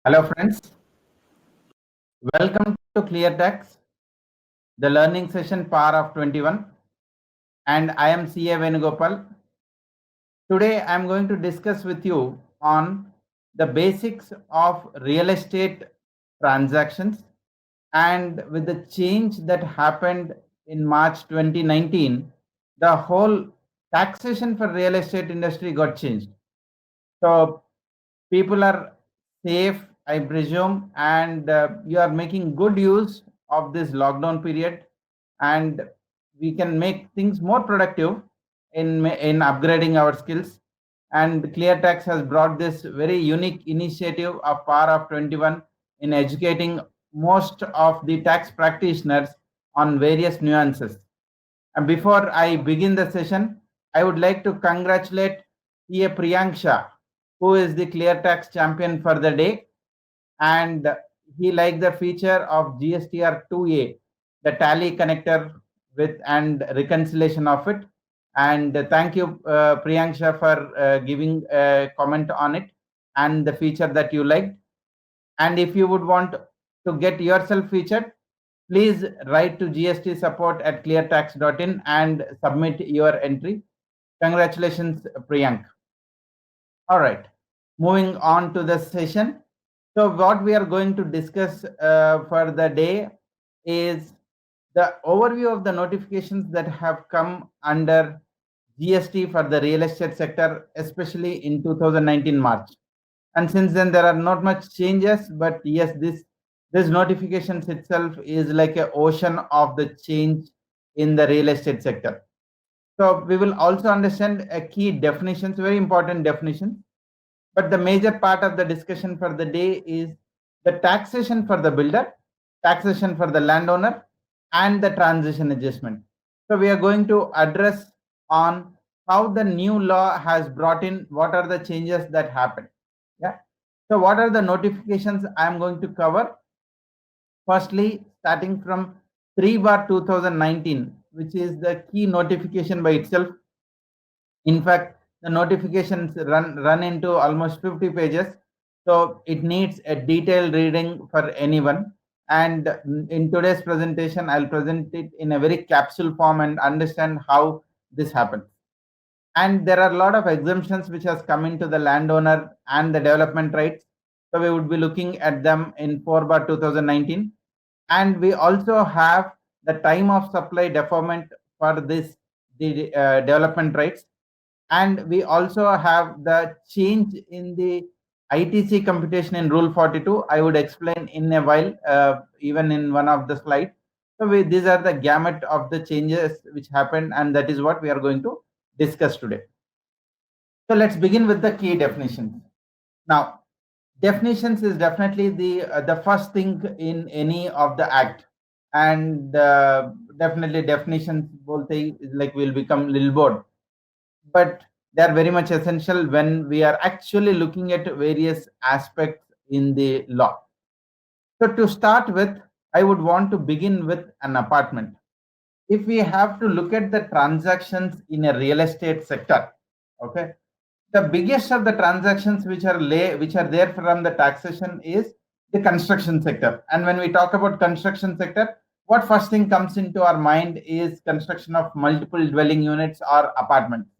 Hello, friends. Welcome to ClearTax, the learning session Power of 21. And I am CA Venugopal. Today, I am going to discuss with you on the basics of real estate transactions. And with the change that happened in March 2019, the whole taxation for real estate industry got changed. So people are safe, I presume, and you are making good use of this lockdown period, and we can make things more productive in upgrading our skills. And ClearTax has brought this very unique initiative of Power of 21 in educating most of the tax practitioners on various nuances. And before I begin the session, I would like to congratulate P.A. Priyank Shah, who is the ClearTax champion for the day. And he liked the feature of GSTR 2A, the tally connector with and reconciliation of it. And thank you, Priyank Shah, for giving a comment on it and the feature that you liked. And if you would want to get yourself featured, please write to gstsupport@cleartax.in and submit your entry. Congratulations, Priyank. All right, moving on to the session. So what we are going to discuss for the day is the overview of the notifications that have come under GST for the real estate sector, especially in 2019 March. And since then, there are not much changes, but yes, this notifications itself is like an ocean of the change in the real estate sector. So we will also understand a key definitions, very important definitions. But the major part of the discussion for the day is the taxation for the builder, taxation for the landowner, and the transition adjustment. So we are going to address on how the new law has brought in, what are the changes that happen. Yeah. So what are the notifications I am going to cover? Firstly, starting from 3/2019, which is the key notification by itself. In fact, the notifications run into almost 50 pages, so it needs a detailed reading for anyone. And in today's presentation, I'll present it in a very capsule form and understand how this happens. And there are a lot of exemptions which has come into the landowner and the development rights. So we would be looking at them in 4/2019. And we also have the time of supply deferment for this the development rights. And we also have the change in the ITC computation in Rule 42. I would explain in a while, even in one of the slides. So these are the gamut of the changes which happened, and that is what we are going to discuss today. So let's begin with the key definitions. Now, definitions is definitely the first thing in any of the act, and definitely definitions both like will become little bored, but they are very much essential when we are actually looking at various aspects in the law. So to start with, I would want to begin with an apartment. If we have to look at the transactions in a real estate sector, okay, the biggest of the transactions which are there from the taxation is the construction sector. And when we talk about construction sector, what first thing comes into our mind is construction of multiple dwelling units or apartments.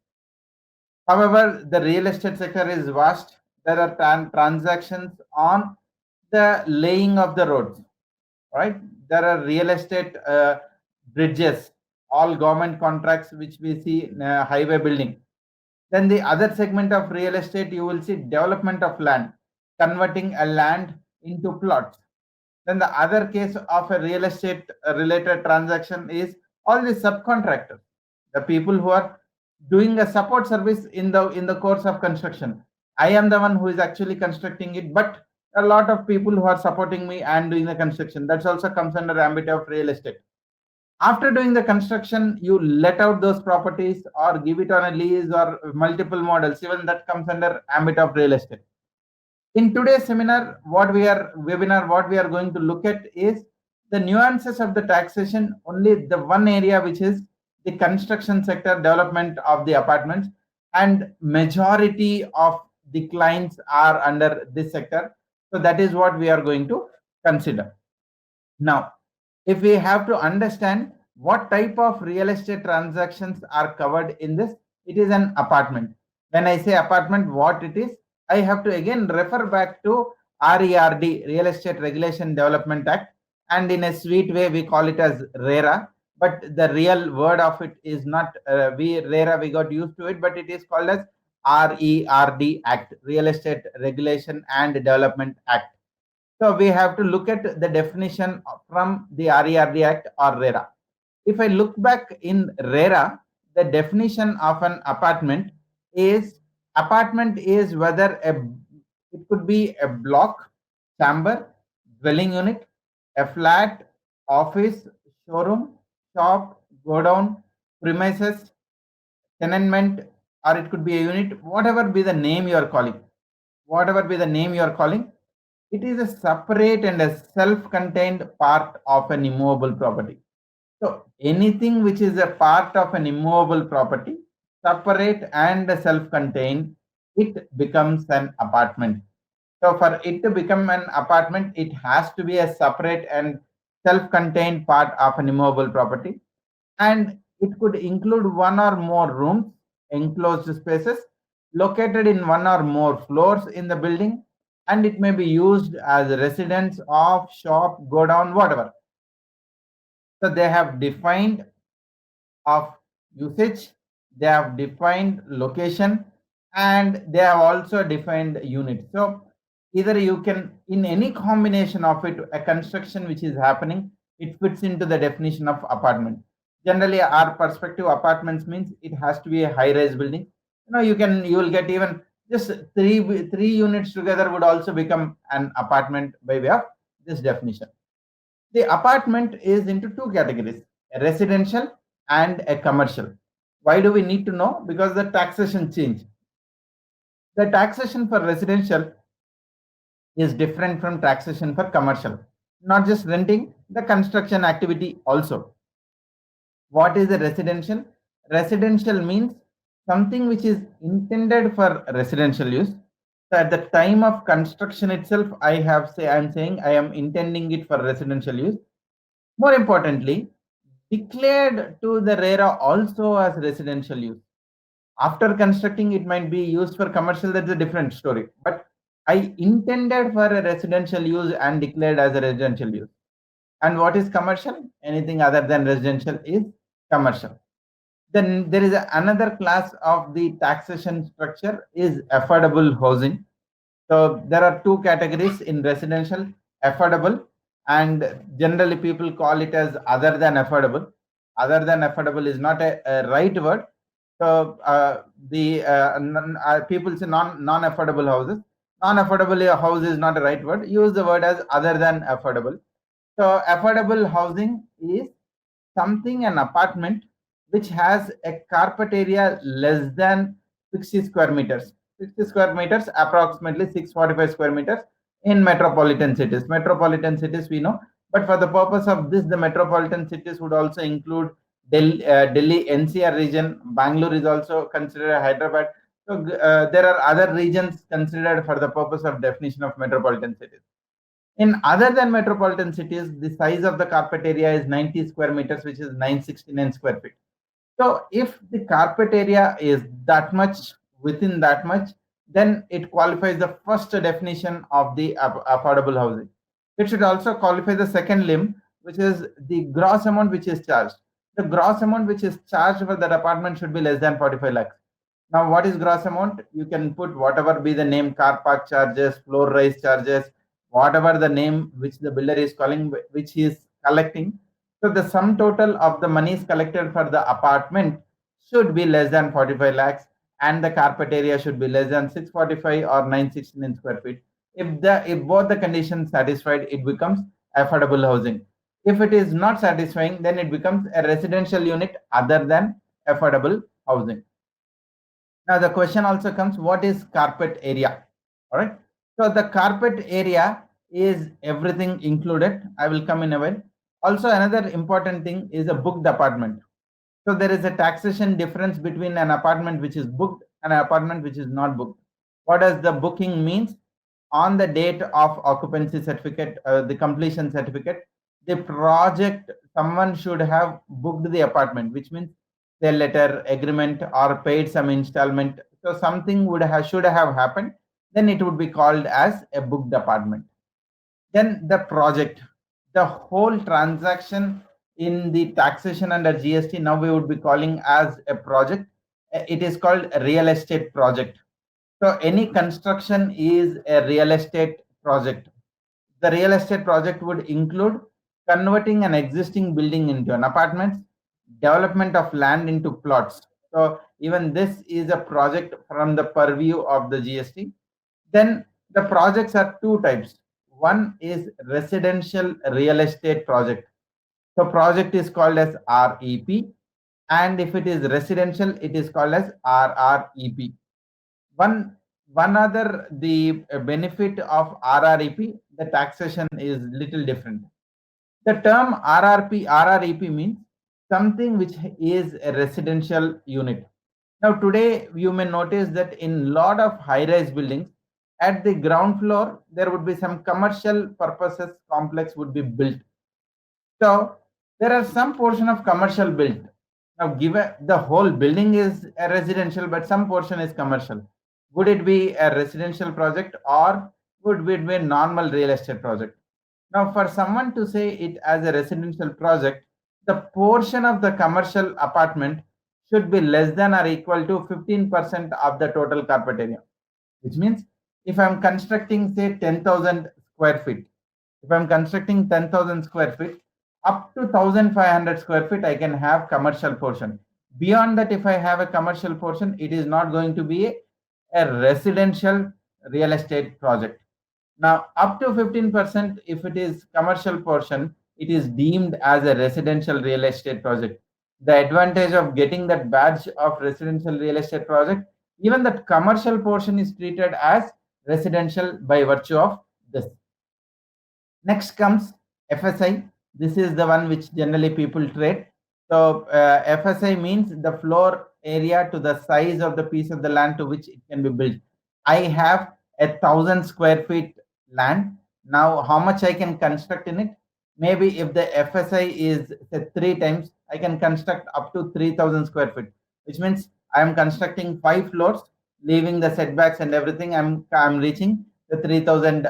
However, the real estate sector is vast. There are transactions on the laying of the roads, right? There are real estate bridges, all government contracts which we see in highway building. Then the other segment of real estate, you will see development of land, converting a land into plots. Then the other case of a real estate related transaction is all the subcontractors, the people who are doing a support service in the course of construction. I am the one who is actually constructing it, but a lot of people who are supporting me and doing the construction. That also comes under ambit of real estate. After doing the construction, you let out those properties or give it on a lease or multiple models. Even that comes under ambit of real estate. In today's seminar, what we are going to look at is the nuances of the taxation, only the one area which is the construction sector development of the apartments, and majority of the clients are under this sector. So that is what we are going to consider. Now, if we have to understand what type of real estate transactions are covered in this, it is an apartment. When I say apartment, what it is, I have to again refer back to RERD, Real Estate Regulation Development Act, and in a sweet way we call it as RERA. But the real word of it is not RERA. We got used to it, but it is called as RERD Act, Real Estate Regulation and Development Act. So we have to look at the definition from the RERD Act or RERA. If I look back in RERA, the definition of an apartment is whether it could be a block, chamber, dwelling unit, a flat, office, showroom, shop, godown, premises, tenement, or it could be a unit, whatever be the name you are calling. Whatever be the name you are calling, it is a separate and a self-contained part of an immovable property. So anything which is a part of an immovable property, separate and self-contained, it becomes an apartment. So for it to become an apartment, it has to be a separate and self-contained part of an immovable property. And it could include one or more rooms, enclosed spaces, located in one or more floors in the building, and it may be used as a residence of shop, godown, whatever. So they have defined of usage, they have defined location, and they have also defined unit. So either you can, in any combination of it, a construction which is happening, it fits into the definition of apartment. Generally, our perspective, apartments means it has to be a high-rise building. You will get even just three units together would also become an apartment by way of this definition. The apartment is into two categories, a residential and a commercial. Why do we need to know? Because the taxation change. The taxation for residential is different from taxation for commercial. Not just renting, the construction activity also. What is a residential? Residential means something which is intended for residential use. So at the time of construction itself, I'm saying I am intending it for residential use. More importantly, declared to the RERA also as residential use. After constructing, it might be used for commercial, that's a different story. But I intended for a residential use and declared as a residential use. And what is commercial? Anything other than residential is commercial. Then there is another class of the taxation structure is affordable housing. So there are two categories in residential, affordable, and generally people call it as other than affordable. Other than affordable is not a right word. So people say non-affordable houses. Non-affordable house is not a right word. Use the word as other than affordable. So affordable housing is something, an apartment which has a carpet area less than 60 square meters. 60 square meters, approximately 645 square meters in metropolitan cities. Metropolitan cities we know, but for the purpose of this, the metropolitan cities would also include Delhi NCR region. Bangalore is also considered Hyderabad. So there are other regions considered for the purpose of definition of metropolitan cities. In other than metropolitan cities, the size of the carpet area is 90 square meters, which is 969 square feet. So if the carpet area is that much, within that much, then it qualifies the first definition of the affordable housing. It should also qualify the second limb, which is the gross amount which is charged. The gross amount which is charged for that apartment should be less than 45 lakhs. Now, what is gross amount? You can put whatever be the name, car park charges, floor rise charges, whatever the name which the builder is calling, which he is collecting. So the sum total of the monies collected for the apartment should be less than 45 lakhs, and the carpet area should be less than 645 or 969 square feet. If both the conditions satisfied, it becomes affordable housing. If it is not satisfying, then it becomes a residential unit other than affordable housing. Now the question also comes, what is carpet area? All right. So the carpet area is everything included. I will come in a while. Also, another important thing is a booked apartment. So there is a taxation difference between an apartment which is booked and an apartment which is not booked. What does the booking means? on the date of occupancy certificate, the completion certificate, the project, someone should have booked the apartment, which means the letter agreement or paid some installment. So something should have happened. Then it would be called as a booked apartment. Then the project, the whole transaction in the taxation under GST, now we would be calling as a project. It is called a real estate project. So any construction is a real estate project. The real estate project would include converting an existing building into an apartment, development of land into plots. So even this is a project from the purview of the GST. Then the projects are two types. One is residential real estate project. So project is called as REP, and if it is residential, it is called as RREP. One other, the benefit of RREP, the taxation is little different. The term RREP means something which is a residential unit. Now today you may notice that in lot of high-rise buildings, at the ground floor there would be some commercial purposes complex would be built. So there are some portion of commercial built. Now given the whole building is a residential but some portion is commercial, would it be a residential project or would it be a normal real estate project? Now for someone to say it as a residential project, the portion of the commercial apartment should be less than or equal to 15% of the total carpet area, which means if I'm constructing say 10,000 square feet, if I'm constructing 10,000 square feet, up to 1,500 square feet, I can have commercial portion. Beyond that, if I have a commercial portion, it is not going to be a residential real estate project. Now, up to 15%, if it is commercial portion, it is deemed as a residential real estate project. The advantage of getting that badge of residential real estate project, even that commercial portion is treated as residential by virtue of this. Next comes FSI. This is the one which generally people trade. So FSI means the floor area to the size of the piece of the land to which it can be built. I have 1,000 square feet land. Now, how much I can construct in it? Maybe if the FSI is say 3 times, I can construct up to 3,000 square feet, which means I am constructing 5 floors, leaving the setbacks and everything. I'm reaching the 3,000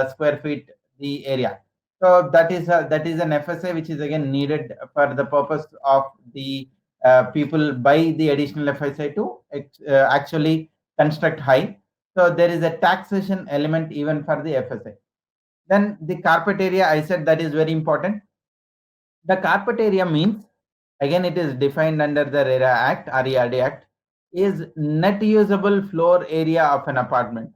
square feet the area. So that is an FSI which is again needed for the purpose of the people buy the additional FSI to actually construct high. So there is a taxation element even for the FSI. Then the carpet area, I said that is very important. The carpet area means, again it is defined under the RERA Act, RERD Act, is net usable floor area of an apartment.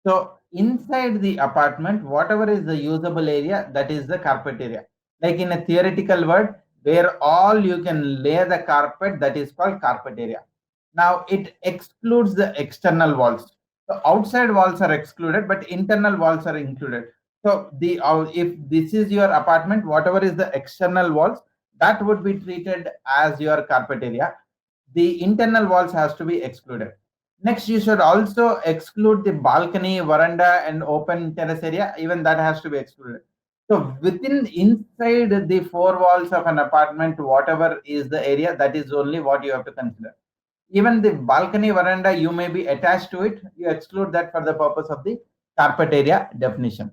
So inside the apartment, whatever is the usable area, that is the carpet area. Like in a theoretical word, where all you can lay the carpet, that is called carpet area. Now it excludes the external walls. So outside walls are excluded, but internal walls are included. So the if this is your apartment, whatever is the external walls, that would be treated as your carpet area. The internal walls has to be excluded. Next, you should also exclude the balcony, veranda, and open terrace area. Even that has to be excluded. So within inside the 4 walls of an apartment, whatever is the area, that is only what you have to consider. Even the balcony, veranda, you may be attached to it. You exclude that for the purpose of the carpet area definition.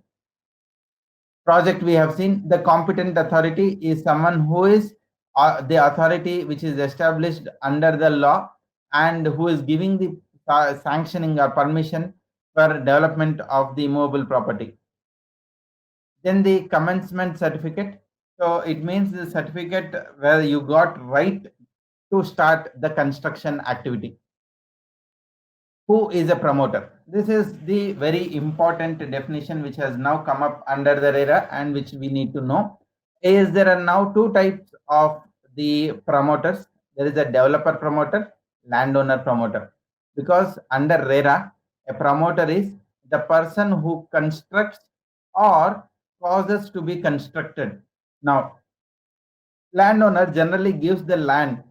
Project we have seen, the competent authority is someone who is the authority which is established under the law and who is giving the sanctioning or permission for development of the movable property. Then the commencement certificate. So it means the certificate where you got right to start the construction activity. Who is a promoter? This is the very important definition which has now come up under the RERA and which we need to know. Is there are now 2 types of the promoters. There is a developer promoter, landowner promoter. Because under RERA, a promoter is the person who constructs or causes to be constructed. Now, landowner generally gives the land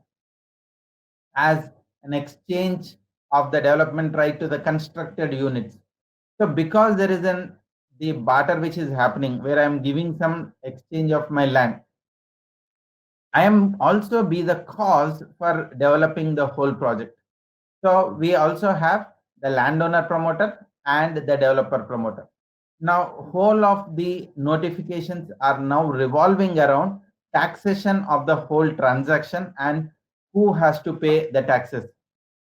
as an exchange of the development right to the constructed units. So because there is the barter which is happening where I am giving some exchange of my land, I am also be the cause for developing the whole project. So we also have the landowner promoter and the developer promoter. Now, whole of the notifications are now revolving around taxation of the whole transaction and who has to pay the taxes.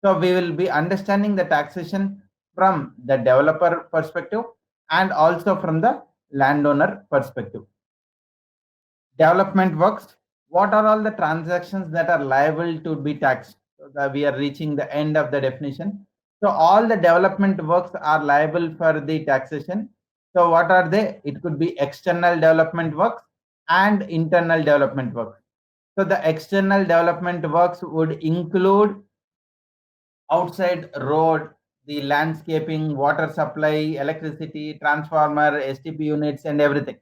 So we will be understanding the taxation from the developer perspective and also from the landowner perspective. Development works. What are all the transactions that are liable to be taxed? So that we are reaching the end of the definition. So all the development works are liable for the taxation. So what are they? It could be external development works and internal development works. So the external development works would include outside road, the landscaping, water supply, electricity, transformer, STP units, and everything.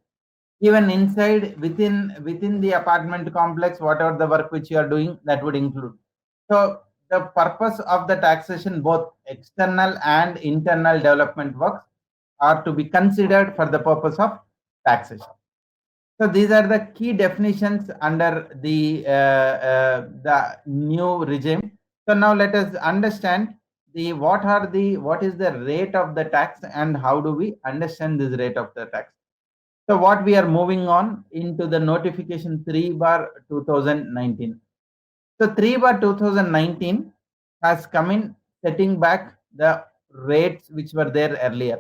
Even inside within the apartment complex, whatever the work which you are doing, that would include. So the purpose of the taxation, both external and internal development works, are to be considered for the purpose of taxation. So these are the key definitions under the new regime. So now let us understand what is the rate of the tax and how do we understand this rate of the tax. So what we are moving on into the notification 3/2019. So 3/2019 has come in setting back the rates which were there earlier.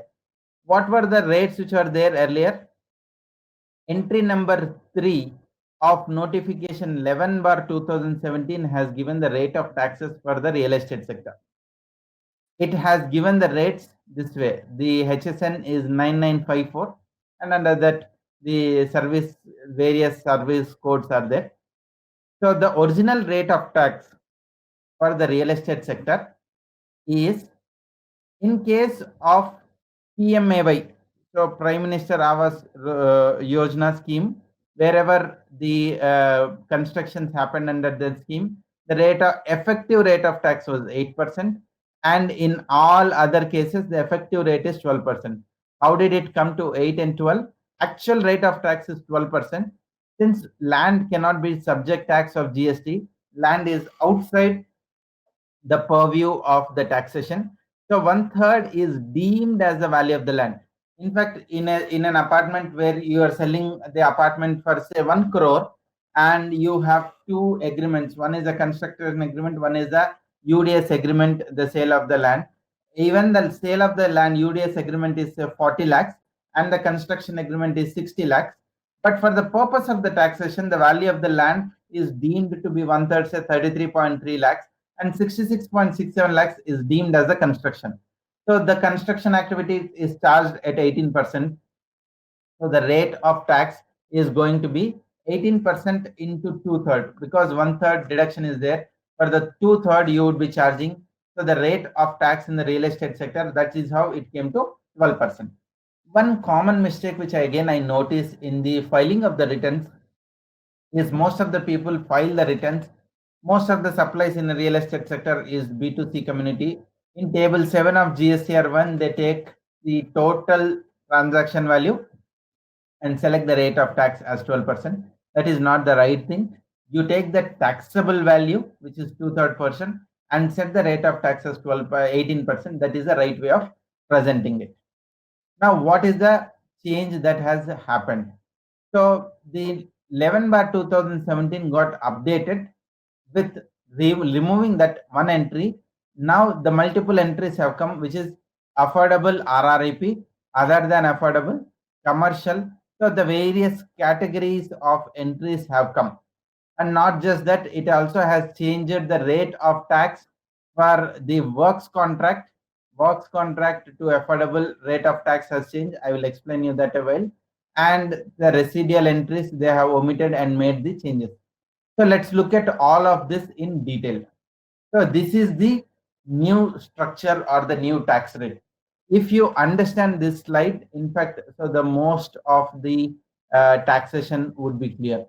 What were the rates which were there earlier? Entry number 3 of notification 11/2017 has given the rate of taxes for the real estate sector. It has given the rates this way. The HSN is 9954 and under that the various service codes are there. So the original rate of tax for the real estate sector is, in case of PMAY, so Prime Minister Awas Yojana scheme, wherever the constructions happened under that scheme, the effective rate of tax was 8%, and in all other cases, the effective rate is 12%. How did it come to 8 and 12? Actual rate of tax is 12%. Since land cannot be subject tax of GST, land is outside the purview of the taxation. So 1/3 is deemed as the value of the land. In fact, in an apartment where you are selling the apartment for say 1 crore, and you have two agreements. One is a construction agreement, one is a UDS agreement, the sale of the land. Even the sale of the land UDS agreement is 40 lakhs and the construction agreement is 60 lakhs. But for the purpose of the taxation, the value of the land is deemed to be 1/3, say 33.3 lakhs, and 66.67 lakhs is deemed as a construction. So the construction activity is charged at 18%. So the rate of tax is going to be 18% into 2/3, because 1/3 deduction is there. For the 2/3 you would be charging. So the rate of tax in the real estate sector, that is how it came to 12%. One common mistake which I notice in the filing of the returns is most of the people file the returns. Most of the supplies in the real estate sector is B2C community. In table 7 of GSTR 1, they take the total transaction value and select the rate of tax as 12%. That is not the right thing. You take the taxable value, which is 2/3 portion, and set the rate of tax as 18%. That is the right way of presenting it. Now, what is the change that has happened? So the 11/2017 got updated with removing that one entry. Now the multiple entries have come, which is affordable RRIP, other than affordable, commercial. So the various categories of entries have come. And not just that, it also has changed the rate of tax for the works contract to affordable rate of tax has changed. I will explain you that a while. And the residual entries, they have omitted and made the changes. So let's look at all of this in detail. So this is the new structure or the new tax rate. If you understand this slide, in fact, so the most of the taxation would be clear.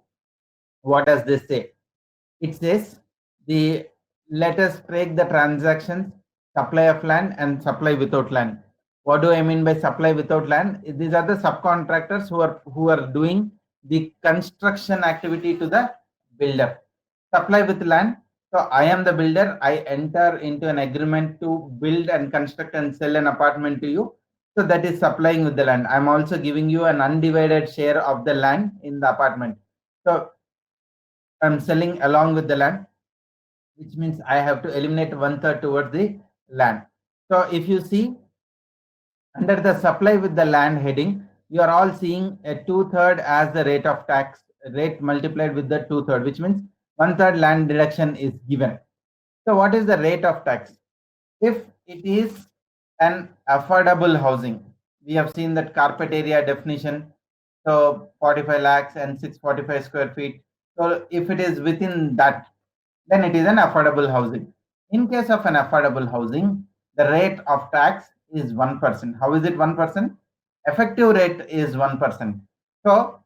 What does this say? It says let us break the transactions, supply of land and supply without land. What do I mean by supply without land? These are the subcontractors who are doing the construction activity to the builder. Supply with land. So I am the builder. I enter into an agreement to build and construct and sell an apartment to you. So that is supplying with the land. I'm also giving you an undivided share of the land in the apartment. So I'm selling along with the land, which means I have to eliminate 1/3 towards the land. So if you see under the supply with the land heading, you are all seeing a 2/3 as the rate of tax rate multiplied with the 2/3, which means 1/3 land deduction is given. So what is the rate of tax? If it is an affordable housing, we have seen that carpet area definition, so 45 lakhs and 645 square feet. So if it is within that, then it is an affordable housing. In case of an affordable housing, the rate of tax is 1%. How is it 1%? Effective rate is 1%. So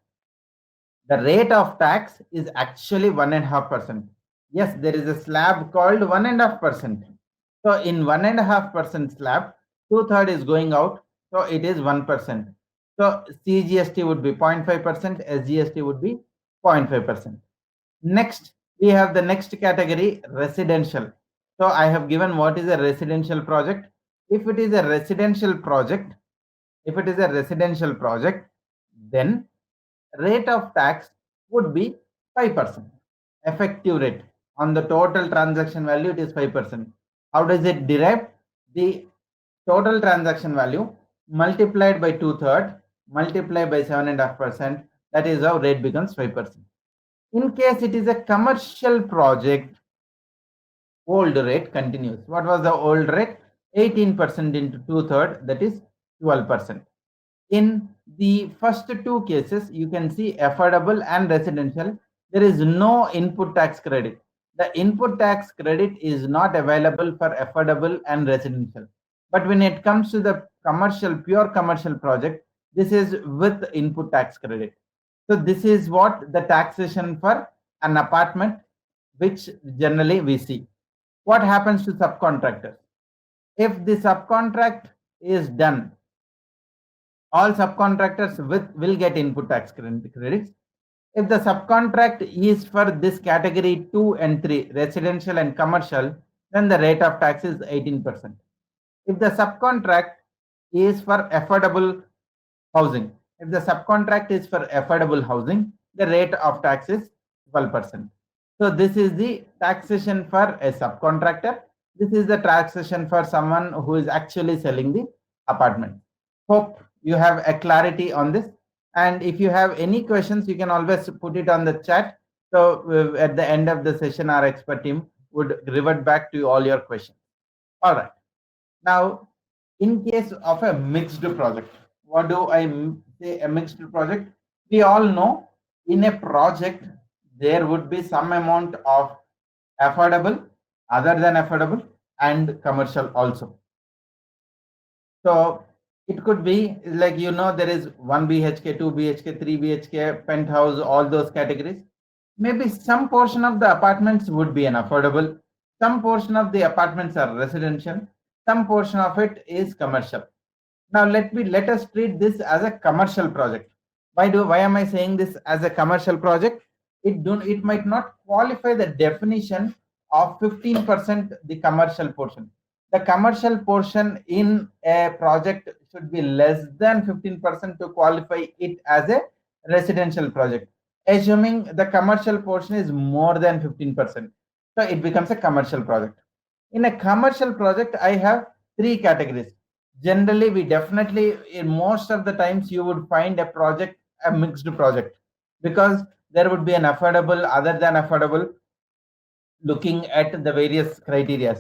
the rate of tax is actually 1.5%. Yes, there is a slab called 1.5%. So in 1.5% slab, 2/3 is going out. So it is 1%. So CGST would be 0.5%, SGST would be 0.5%. Next, we have the next category, residential. So I have given what is a residential project. If it is a residential project, then rate of tax would be 5%. Effective rate on the total transaction value, it is 5%. How does it derive? The total transaction value multiplied by 2/3 multiplied by 7.5%. That is how rate becomes 5%. In case it is a commercial project, old rate continues. What was the old rate? 18% into 2/3, that is 12%. In the first two cases, you can see affordable and residential, there is no input tax credit. The input tax credit is not available for affordable and residential. But when it comes to the commercial, pure commercial project, this is with input tax credit. So this is what the taxation for an apartment, which generally we see. What happens to subcontractors? If the subcontract is done, all subcontractors will get input tax credits. If the subcontract is for this category 2 and 3, residential and commercial, then the rate of tax is 18%. If the subcontract is for affordable housing, the rate of tax is 12%. So this is the taxation for a subcontractor. This is the taxation for someone who is actually selling the apartment. Hope you have a clarity on this. And if you have any questions, you can always put it on the chat. So at the end of the session, our expert team would revert back to all your questions. All right. Now, in case of a mixed project, what do I say a mixed project? We all know in a project, there would be some amount of affordable, other than affordable, and commercial also. So it could be like, there is 1 BHK, 2 BHK, 3 BHK, penthouse, all those categories. Maybe some portion of the apartments would be an affordable, some portion of the apartments are residential, some portion of it is commercial. Now let us treat this as a commercial project. Why am I saying this as a commercial project? It might not qualify the definition of 15% the commercial portion. The commercial portion in a project should be less than 15% to qualify it as a residential project. Assuming the commercial portion is more than 15%, so it becomes a commercial project. In a commercial project, I have 3 categories. Generally, we definitely, in most of the times, you would find a mixed project, because there would be an affordable, other than affordable, looking at the various criteria.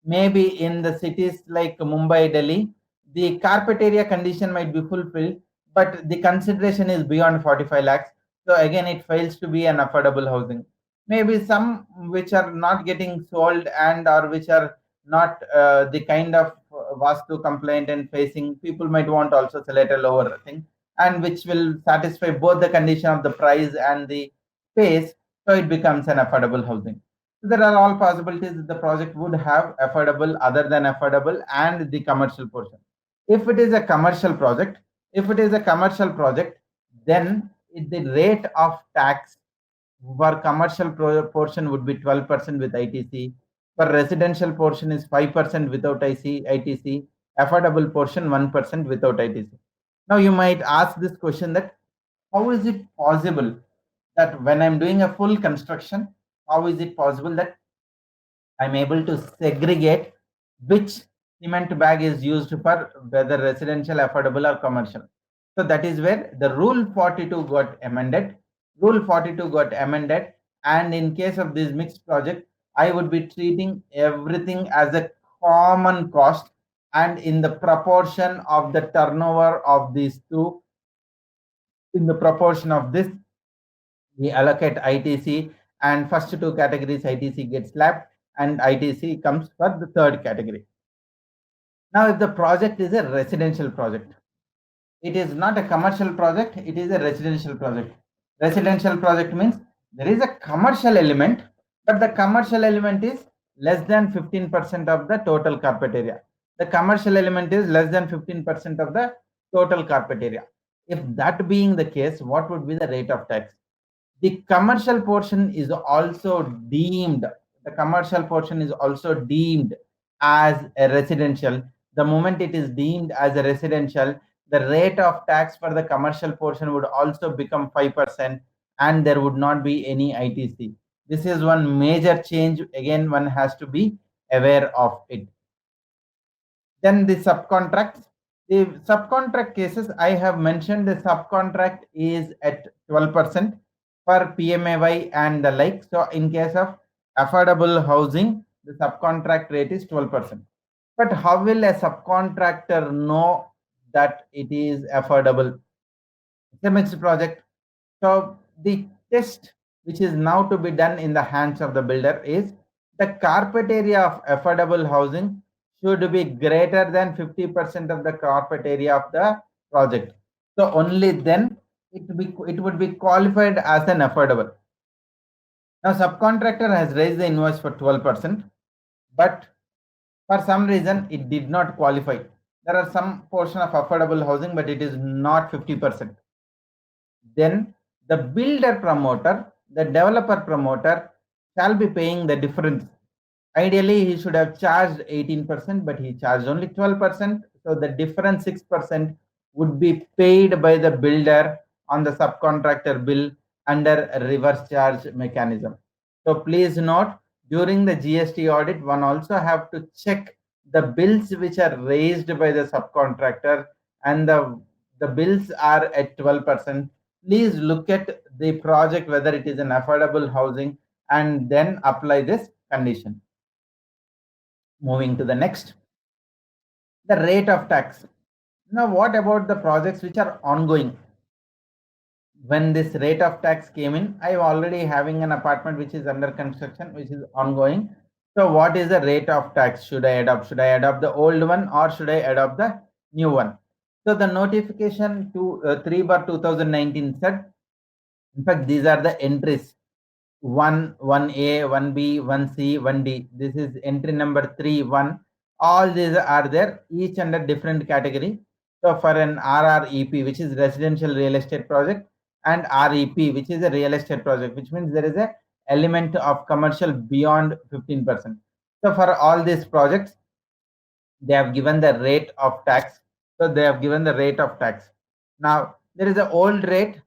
Maybe in the cities like Mumbai, Delhi, the carpet area condition might be fulfilled, but the consideration is beyond 45 lakhs. So again, it fails to be an affordable housing. Maybe some which are not getting sold and or which are not the kind of Vastu complaint and facing, people might want also sell at a lower thing, and which will satisfy both the condition of the price and the space. So it becomes an affordable housing. There are all possibilities that the project would have affordable, other than affordable, and the commercial portion. If it is a commercial project, then the rate of tax for commercial portion would be 12% with ITC. For residential portion is 5% without ITC. Affordable portion 1% without ITC. Now you might ask this question that how is it possible that when I'm doing a full construction, how is it possible that I'm able to segregate which cement bag is used for whether residential, affordable, or commercial. So that is where the Rule 42 got amended. And in case of this mixed project, I would be treating everything as a common cost, and in the proportion of the turnover of these two, in the proportion of this, we allocate ITC, and first two categories ITC gets slapped and ITC comes for the third category. Now, if the project is a residential project, it is not a commercial project, it is a residential project. Residential project means there is a commercial element, but the commercial element is less than 15% of the total carpet area. The commercial element is less than 15% of the total carpet area. If that being the case, what would be the rate of tax? The commercial portion is also deemed as a residential. The moment it is deemed as a residential, the rate of tax for the commercial portion would also become 5%, and there would not be any ITC. This is one major change. Again, one has to be aware of it. Then the subcontracts. The subcontract cases, I have mentioned the subcontract is at 12% for PMAY and the like. So in case of affordable housing, the subcontract rate is 12%. But how will a subcontractor know that it is affordable? It's a mixed project. So the test which is now to be done in the hands of the builder is the carpet area of affordable housing should be greater than 50% of the carpet area of the project. So only then it would be qualified as an affordable. Now subcontractor has raised the invoice for 12%, but for some reason it did not qualify. There are some portion of affordable housing, but it is not 50%. Then the builder promoter, the developer promoter shall be paying the difference. Ideally, he should have charged 18%, but he charged only 12%. So the difference 6% would be paid by the builder on the subcontractor bill under a reverse charge mechanism. So please note, during the GST audit, one also have to check the bills which are raised by the subcontractor, and the bills are at 12%. Please look at the project whether it is an affordable housing and then apply this condition. Moving to the next, the rate of tax. Now, what about the projects which are ongoing? When this rate of tax came in, I am already having an apartment which is under construction, which is ongoing. So what is the rate of tax should I adopt? Should I adopt the old one or should I adopt the new one? So the notification to 3/2019 said, in fact, these are the entries: 1A, 1B, 1C, 1D. This is entry number 3, 1. All these are there, each under different category. So for an RREP, which is residential real estate project, and REP, which is a real estate project, which means there is a element of commercial beyond 15%. So for all these projects, they have given the rate of tax. So they have given the rate of tax. Now there is an old rate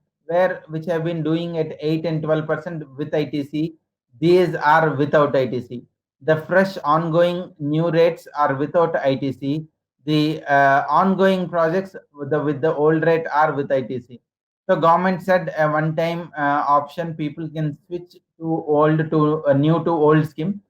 which have been doing at 8 and 12% with ITC. These are without ITC. The fresh ongoing new rates are without ITC. The ongoing projects with the old rate are with ITC. So government said a one-time option, people can switch to new to old scheme.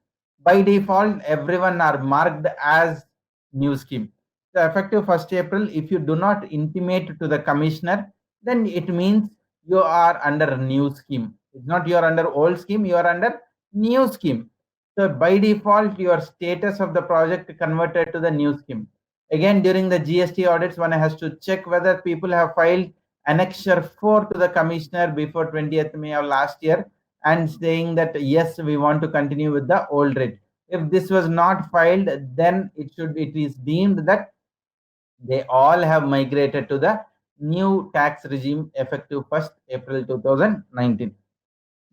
By default, everyone are marked as new scheme. So effective 1st April, if you do not intimate to the commissioner, then it means you are under a new scheme. It's not you are under old scheme, you are under new scheme. So by default, your status of the project converted to the new scheme. Again, during the GST audits, one has to check whether people have filed Annexure 4 to the commissioner before 20th May of last year and saying that yes, we want to continue with the old rate. If this was not filed, then it is deemed that They all have migrated to the new tax regime effective 1st April 2019.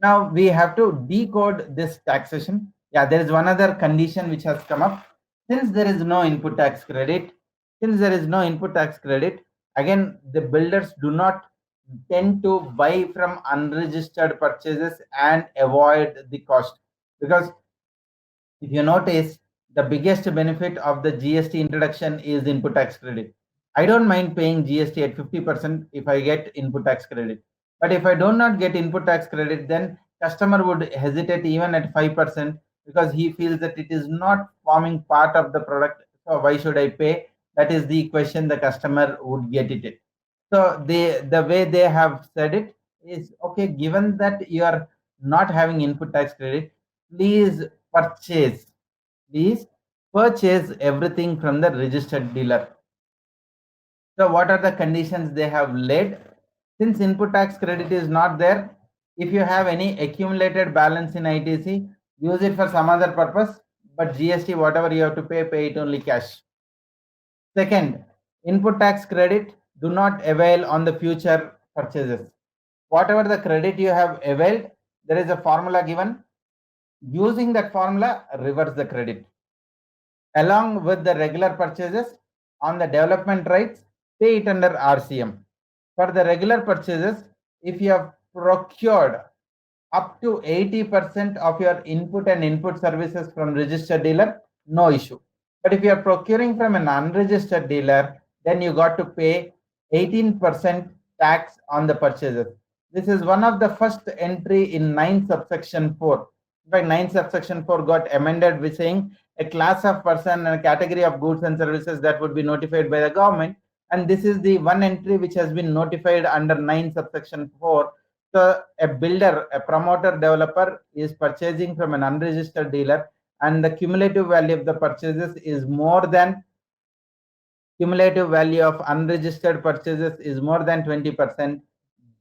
Now we have to decode this taxation. Yeah, there is one other condition which has come up. Since there is no input tax credit, again, the builders do not tend to buy from unregistered purchases and avoid the cost. Because if you notice, the biggest benefit of the GST introduction is input tax credit. I don't mind paying GST at 50% if I get input tax credit. But if I do not get input tax credit, then customer would hesitate even at 5% because he feels that it is not forming part of the product. So why should I pay? That is the question the customer would get it. So the way they have said it is, okay, given that you are not having input tax credit, please purchase please purchase everything from the registered dealer. So what are the conditions they have laid? Since input tax credit is not there, if you have any accumulated balance in ITC, use it for some other purpose, but GST, whatever you have to pay it only cash. Second, input tax credit do not avail on the future purchases. Whatever the credit you have availed, there is a formula given. Using that formula, reverse the credit. Along with the regular purchases on the development rights, pay it under RCM. For the regular purchases, if you have procured up to 80% of your input and input services from registered dealer, no issue. But if you are procuring from an unregistered dealer, then you got to pay 18% tax on the purchases. This is one of the first entry in 9 subsection 4. In fact, 9 subsection 4 got amended with saying a class of person and a category of goods and services that would be notified by the government. And this is the one entry which has been notified under 9 subsection 4. So a builder, a promoter developer is purchasing from an unregistered dealer and the cumulative value of the purchases is more than cumulative value of unregistered purchases is more than 20%,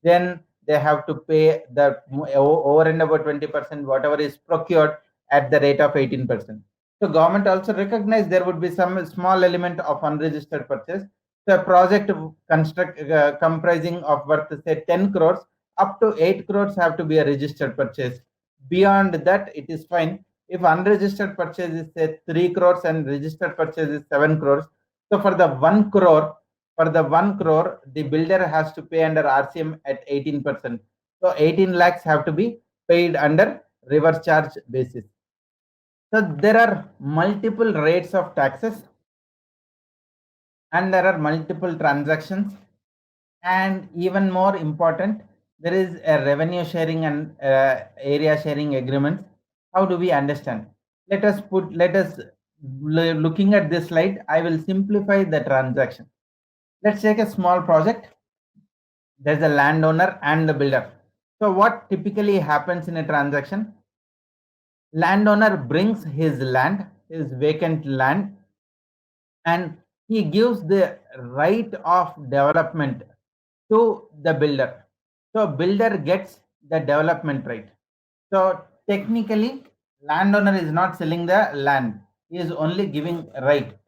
then they have to pay the over and above 20% whatever is procured at the rate of 18%. So government also recognized there would be some small element of unregistered purchase. So a project comprising of worth say 10 crores, up to 8 crores have to be a registered purchase. Beyond that, it is fine. If unregistered purchase is say 3 crores and registered purchase is 7 crores, so for the 1 crore, the builder has to pay under RCM at 18%. So 18 lakhs have to be paid under reverse charge basis. So there are multiple rates of taxes and there are multiple transactions, and even more important, there is a revenue sharing and area sharing agreement. How do we understand? Let us looking at this slide, I will simplify the transaction. Let's take a small project. There's a landowner and the builder. So what typically happens in a transaction? Landowner brings his land, his vacant land, and he gives the right of development to the builder. So builder gets the development right. So technically, landowner is not selling the land; he is only giving right.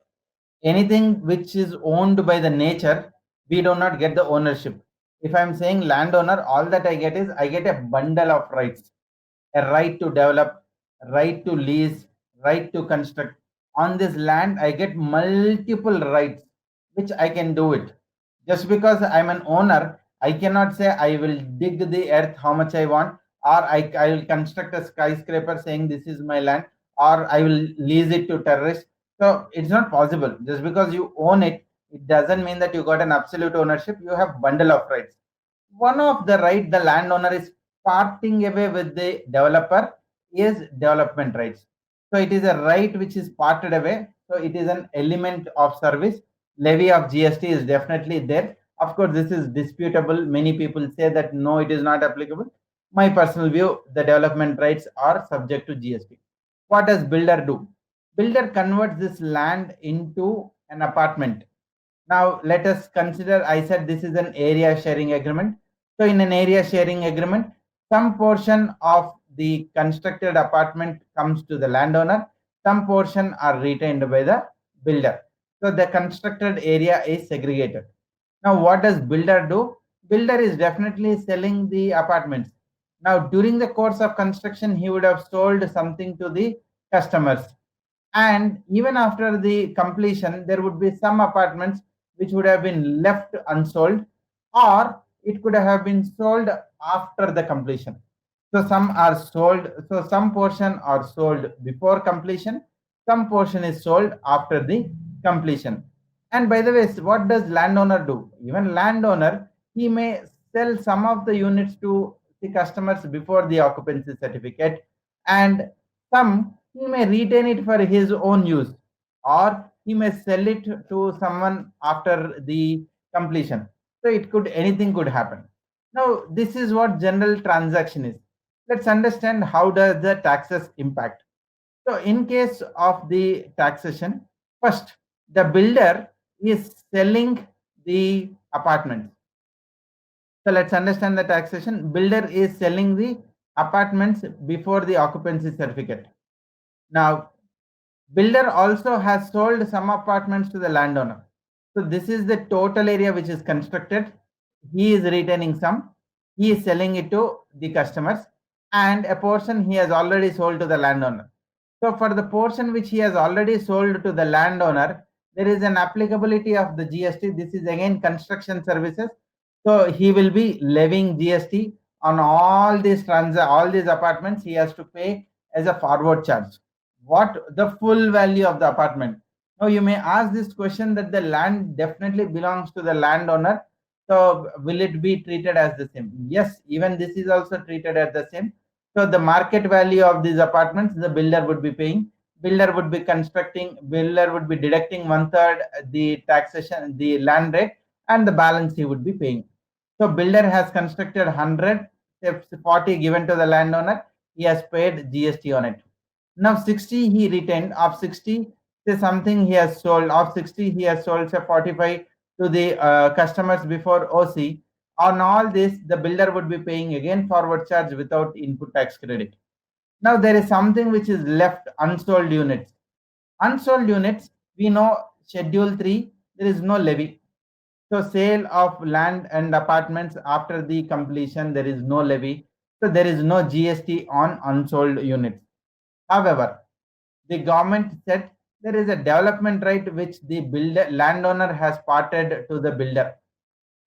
Anything which is owned by the nature, we do not get the ownership. If I'm saying landowner, all that I get is I get a bundle of rights: a right to develop, right to lease, right to construct. On this land, I get multiple rights, which I can do it. Just because I'm an owner, I cannot say I will dig the earth how much I want, or I will construct a skyscraper saying this is my land, or I will lease it to terrorists. So it's not possible. Just because you own it, it doesn't mean that you got an absolute ownership. You have bundle of rights. One of the right the landowner is parting away with the developer is development rights. So it is a right which is parted away. So it is an element of service. Levy of GST is definitely there. Of course, this is disputable. Many people say that no, it is not applicable. My personal view, the development rights are subject to GST. What does builder do? Builder converts this land into an apartment. Now let us consider, I said this is an area sharing agreement. So in an area sharing agreement, some portion of the constructed apartment comes to the landowner, some portion are retained by the builder. So the constructed area is segregated. Now, what does builder do? Builder is definitely selling the apartments. Now, during the course of construction, he would have sold something to the customers. And even after the completion, there would be some apartments which would have been left unsold, or it could have been sold after the completion. So some are sold, so some portion are sold before completion, some portion is sold after the completion. And by the way, what does landowner do? Even landowner, he may sell some of the units to the customers before the occupancy certificate, and some he may retain it for his own use, or he may sell it to someone after the completion. So it could, anything could happen. Now, this is what general transaction is. Let's understand how does the taxes impact. So in case of the taxation, first the builder is selling the apartments. So let's understand the taxation. Builder is selling the apartments before the occupancy certificate. Now, builder also has sold some apartments to the landowner. So this is the total area which is constructed. He is retaining some. He is selling it to the customers, and a portion he has already sold to the landowner. So for the portion which he has already sold to the landowner, there is an applicability of the GST. This is again construction services. So he will be levying GST on all these apartments. He has to pay as a forward charge. What the full value of the apartment? Now you may ask this question that the land definitely belongs to the landowner. So will it be treated as the same? Yes, even this is also treated as the same. So the market value of these apartments, the builder would be paying. Builder would be constructing. Builder would be deducting 1/3 the taxation, the land rate, and the balance he would be paying. So builder has constructed 100, 40 given to the landowner. He has paid GST on it. Now 60 he retained. Of 60, say something he has sold. Of 60 he has sold, say 45 to the customers before OC. On all this, the builder would be paying again forward charge without input tax credit. Now there is something which is left, unsold units. Unsold units, we know schedule 3, there is no levy. So sale of land and apartments after the completion, there is no levy. So there is no GST on unsold units. However, the government said there is a development right which the builder landowner has parted to the builder.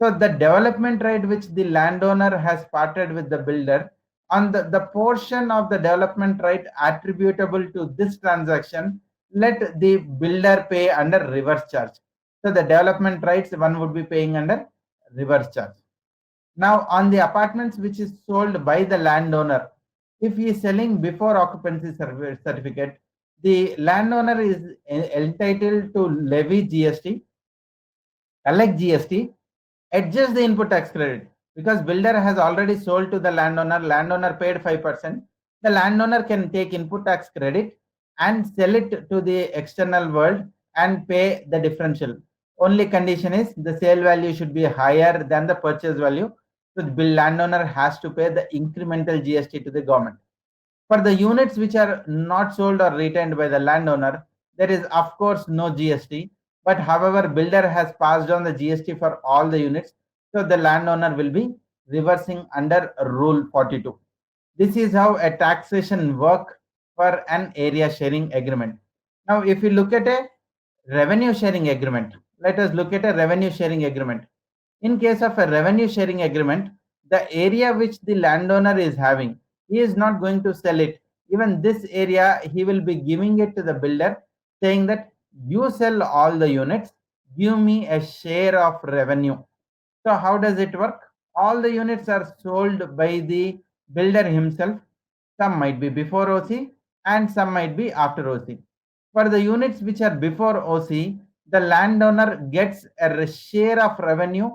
So the development right which the landowner has parted with the builder, on the portion of the development right attributable to this transaction, let the builder pay under reverse charge. So the development rights one would be paying under reverse charge. Now on the apartments which is sold by the landowner, if he is selling before occupancy certificate, the landowner is entitled to levy GST, collect GST, adjust the input tax credit, because builder has already sold to the landowner paid 5%. The landowner can take input tax credit and sell it to the external world and pay the differential. Only condition is the sale value should be higher than the purchase value. So the landowner has to pay the incremental GST to the government. For the units which are not sold or retained by the landowner, there is of course no GST, but however, builder has passed on the GST for all the units, so the landowner will be reversing under Rule 42. This is how a taxation work for an area sharing agreement. Now, if you look at a revenue sharing agreement, let us look at a revenue sharing agreement. In case of a revenue sharing agreement, the area which the landowner is having, he is not going to sell it. Even this area, he will be giving it to the builder, saying that you sell all the units, give me a share of revenue. So how does it work? All the units are sold by the builder himself. Some might be before OC and some might be after OC. For the units which are before OC, the landowner gets a share of revenue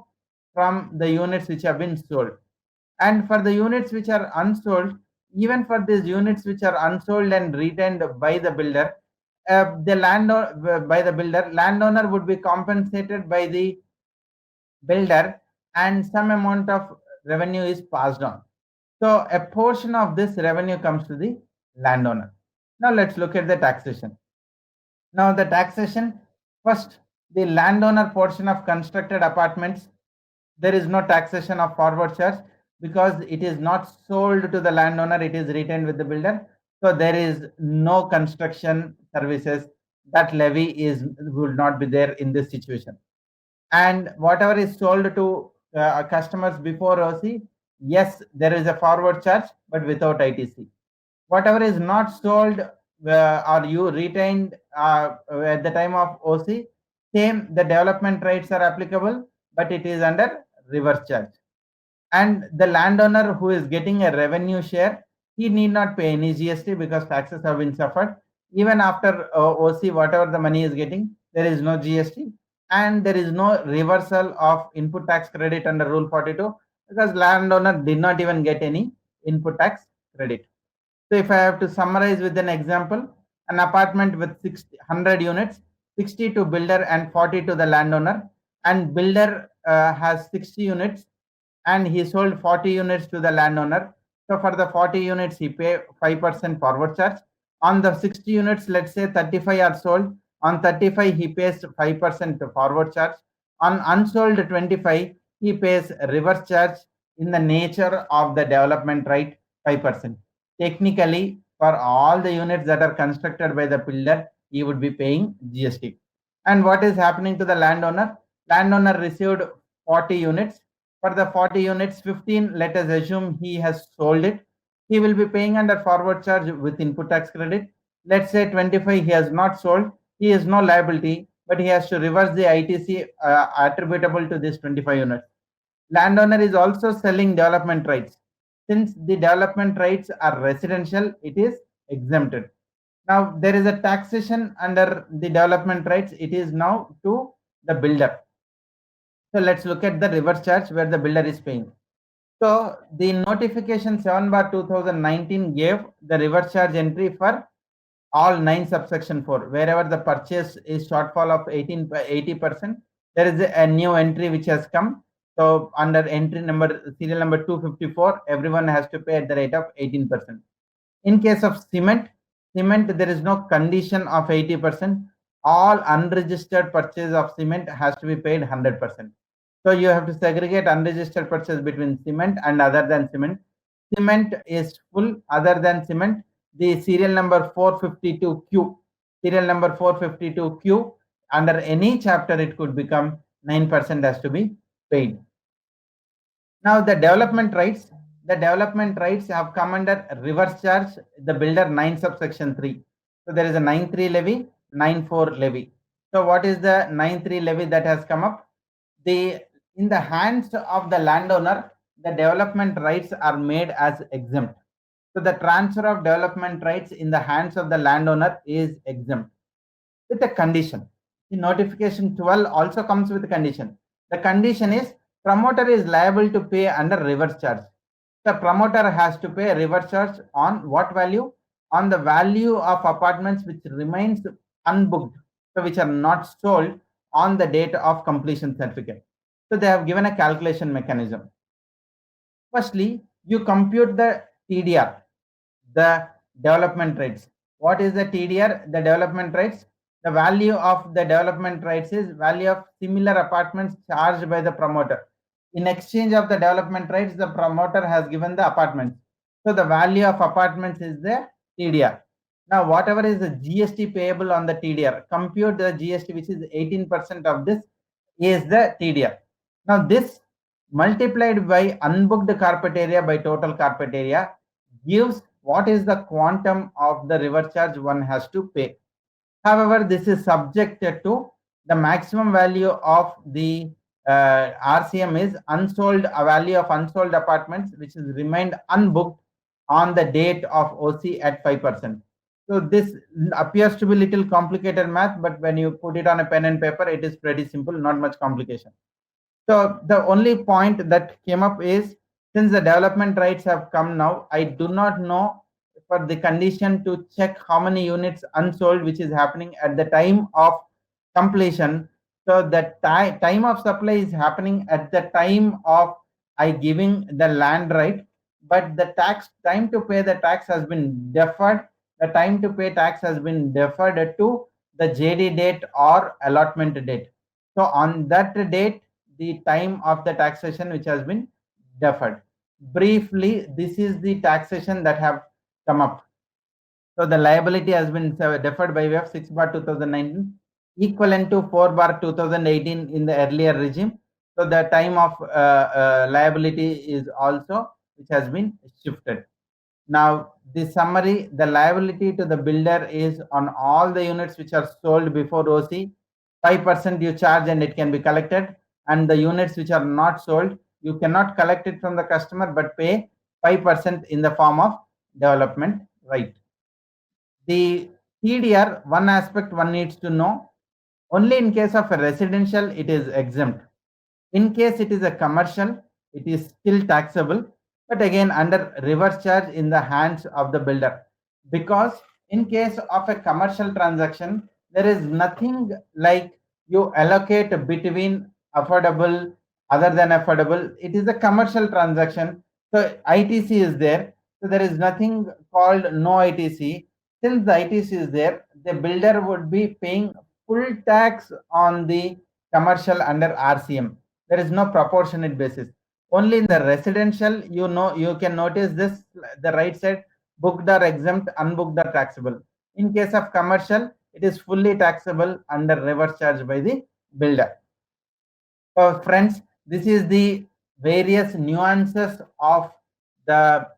from the units which have been sold. And for the units which are unsold, even for these units which are unsold and retained by the builder, landowner would be compensated by the builder, and some amount of revenue is passed on. So a portion of this revenue comes to the landowner. Now let's look at the taxation. Now the taxation, first The landowner portion of constructed apartments, there is no taxation of forward charge because it is not sold to the landowner, it is retained with the builder. So there is no construction services. That levy is would not be there in this situation. And whatever is sold to customers before OC, yes, there is a forward charge, but without ITC. Whatever is not sold or you retained at the time of OC, same, the development rights are applicable, but it is under reverse charge. And the landowner who is getting a revenue share, he need not pay any GST because taxes have been suffered. Even after OC, whatever the money is getting, there is no GST, and there is no reversal of input tax credit under Rule 42 because landowner did not even get any input tax credit. So if I have to summarize with an example, an apartment with 100 units, 60 to builder and 40 to the landowner, and builder has 60 units and he sold 40 units to the landowner. So for the 40 units, he pay 5% forward charge. On the 60 units, let's say 35 are sold. On 35, he pays 5% forward charge. On unsold 25, he pays reverse charge in the nature of the development right 5%. Technically, for all the units that are constructed by the builder, he would be paying GST. And what is happening to the landowner? Landowner received 40 units. For the 40 units, 15, let us assume he has sold it. He will be paying under forward charge with input tax credit. Let's say 25 he has not sold. He has no liability, but he has to reverse the ITC attributable to this 25 units. Landowner is also selling development rights. Since the development rights are residential, it is exempted. Now there is a taxation under the development rights. It is now to the builder. So let's look at the reverse charge where the builder is paying. So the notification 7/2019 gave the reverse charge entry for all 9 subsection 4. Wherever the purchase is shortfall of 80%, there is a new entry which has come. So under entry number, serial number 254, everyone has to pay at the rate of 18%. In case of cement, there is no condition of 80%. All unregistered purchase of cement has to be paid 100%. So you have to segregate unregistered purchase between cement and other than cement. Cement is full, other than cement, the serial number 452Q. Serial number 452Q, under any chapter it could become 9% has to be paid. Now the development rights have come under reverse charge, the builder 9 subsection 3. So there is a 9.3 levy, 9.4 levy. So what is the 9.3 levy that has come up? In the hands of the landowner, the development rights are made as exempt. So the transfer of development rights in the hands of the landowner is exempt with a condition. The notification 12 also comes with a condition. The condition is promoter is liable to pay under reverse charge. The promoter has to pay reverse charge on what value? On the value of apartments which remains unbooked, so which are not sold on the date of completion certificate. So they have given a calculation mechanism. Firstly, you compute the TDR, the development rights. What is the TDR? The development rights. The value of the development rights is value of similar apartments charged by the promoter. In exchange of the development rights, the promoter has given the apartments. So the value of apartments is the TDR. Now, whatever is the GST payable on the TDR, compute the GST, which is 18% of this, is the TDR. Now, this multiplied by unbooked carpet area by total carpet area gives what is the quantum of the reverse charge one has to pay. However, this is subjected to the maximum value of the RCM is unsold, a value of unsold apartments which is remained unbooked on the date of OC at 5%. So this appears to be little complicated math, but when you put it on a pen and paper, it is pretty simple, not much complication. So the only point that came up is, since the development rights have come now, I do not know for the condition to check how many units unsold, which is happening at the time of completion. So the time of supply is happening at the time of I giving the land right, but the tax time to pay the tax has been deferred. The time to pay tax has been deferred to the JD date or allotment date. So on that date, the time of the taxation which has been deferred. Briefly, this is the taxation that have come up. So the liability has been deferred by way of 6 bar 2019, equivalent to 4 bar 2018 in the earlier regime. So the time of liability is also which has been shifted. Now, the summary, the liability to the builder is on all the units which are sold before OC, 5% you charge and it can be collected. And the units which are not sold, you cannot collect it from the customer but pay 5% in the form of development right. The TDR, one aspect one needs to know, only in case of a residential, it is exempt. In case it is a commercial, it is still taxable, but again under reverse charge in the hands of the builder. Because in case of a commercial transaction, there is nothing like you allocate between affordable, other than affordable. It is a commercial transaction. So ITC is there. So there is nothing called no ITC. Since the ITC is there, the builder would be paying full tax on the commercial under RCM. There is no proportionate basis. Only in the residential, you can notice this, the right side, booked or exempt, unbooked or taxable. In case of commercial, it is fully taxable under reverse charge by the builder. Friends, this is the various nuances of the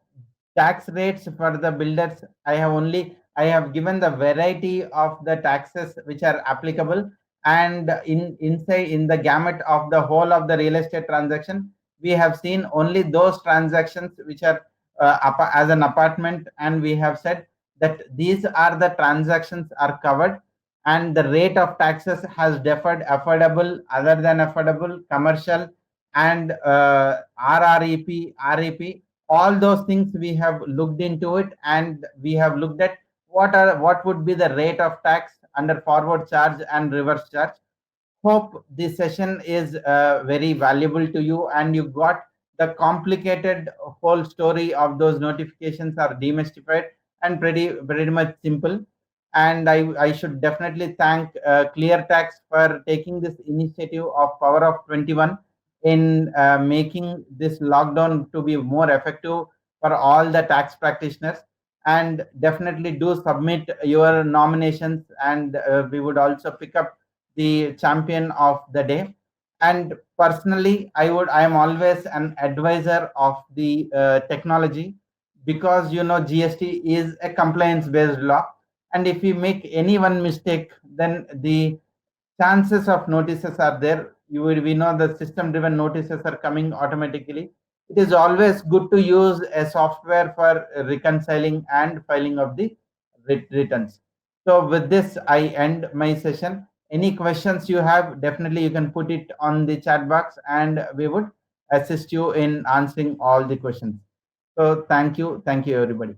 tax rates for the builders. I have given the variety of the taxes which are applicable, and inside in the gamut of the whole of the real estate transaction, we have seen only those transactions which are as an apartment, and we have said that these are the transactions are covered, and the rate of taxes has deferred affordable, other than affordable, commercial, and RREP, REP. All those things we have looked into it, and we have looked at what would be the rate of tax under forward charge and reverse charge. Hope this session is very valuable to you, and you got the complicated whole story of those notifications are demystified and pretty much simple. And I should definitely thank ClearTax for taking this initiative of Power of 21 in making this lockdown to be more effective for all the tax practitioners. And definitely do submit your nominations, and we would also pick up the champion of the day. And personally, I am always an advisor of the technology, because GST is a compliance based law, and if you make any one mistake, then the chances of notices are there. We know the system driven notices are coming automatically. It is always good to use a software for reconciling and filing of the returns. So with this, I end my session. Any questions you have, definitely you can put it on the chat box, and we would assist you in answering all the questions. So thank you everybody.